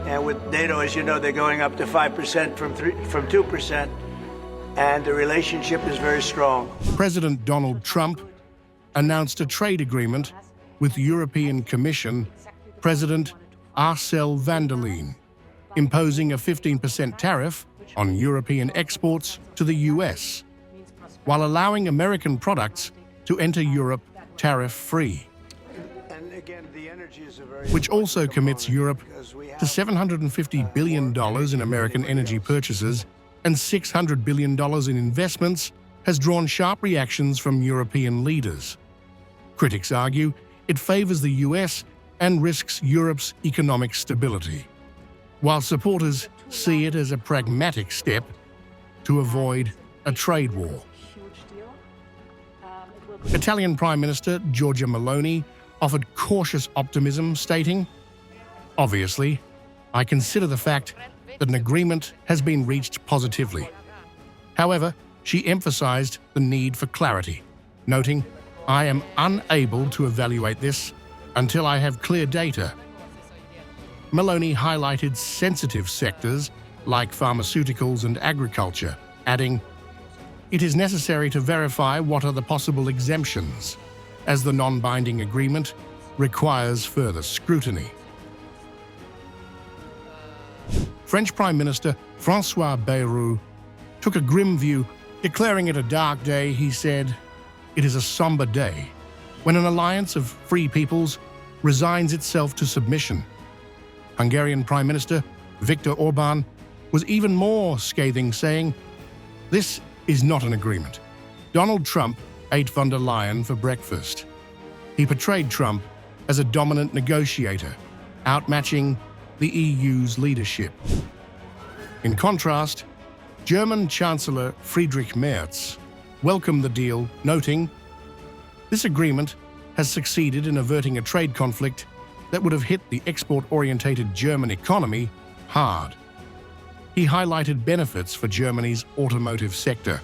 And with NATO, as you know, they're going up to 5% from 2%, and the relationship is very strong. President Donald Trump announced a trade agreement with European Commission President Ursula von der Leyen, imposing a 15% tariff on European exports to the US, while allowing American products to enter Europe tariff-free, which also commits Europe to $750 billion in American energy purchases and $600 billion in investments, has drawn sharp reactions from European leaders. Critics argue it favors the US and risks Europe's economic stability, while supporters see it as a pragmatic step to avoid a trade war. Italian Prime Minister Giorgia Meloni offered cautious optimism, stating, "Obviously, I consider the fact that an agreement has been reached positively." However, she emphasized the need for clarity, noting, "I am unable to evaluate this until I have clear data." Meloni highlighted sensitive sectors like pharmaceuticals and agriculture, adding, "It is necessary to verify what are the possible exemptions, as the non-binding agreement requires further scrutiny." French Prime Minister François Bayrou took a grim view, declaring it a dark day. He said, "It is a somber day when an alliance of free peoples resigns itself to submission." Hungarian Prime Minister Viktor Orbán was even more scathing, saying, "This is not an agreement." Donald Trump ate von der Leyen for breakfast. He portrayed Trump as a dominant negotiator, outmatching the EU's leadership. In contrast, German Chancellor Friedrich Merz welcomed the deal, noting, "This agreement has succeeded in averting a trade conflict that would have hit the export-orientated German economy hard." He highlighted benefits for Germany's automotive sector,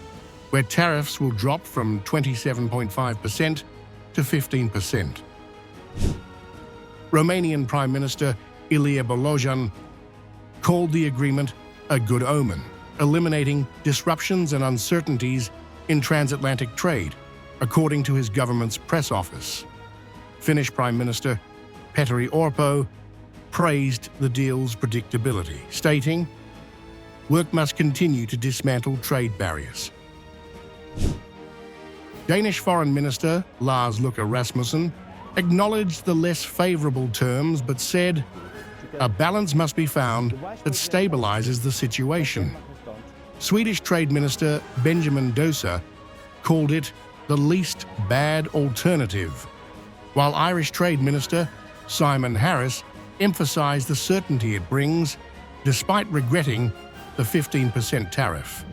where tariffs will drop from 27.5% to 15%. Romanian Prime Minister Ilie Bolojan called the agreement a good omen, eliminating disruptions and uncertainties in transatlantic trade, according to his government's press office. Finnish Prime Minister Petteri Orpo praised the deal's predictability, stating, "Work must continue to dismantle trade barriers." Danish Foreign Minister Lars Løkke Rasmussen acknowledged the less favorable terms but said, "A balance must be found that stabilizes the situation." Swedish Trade Minister Benjamin Dosa called it the least bad alternative, while Irish Trade Minister Simon Harris emphasized the certainty it brings, despite regretting the 15% tariff.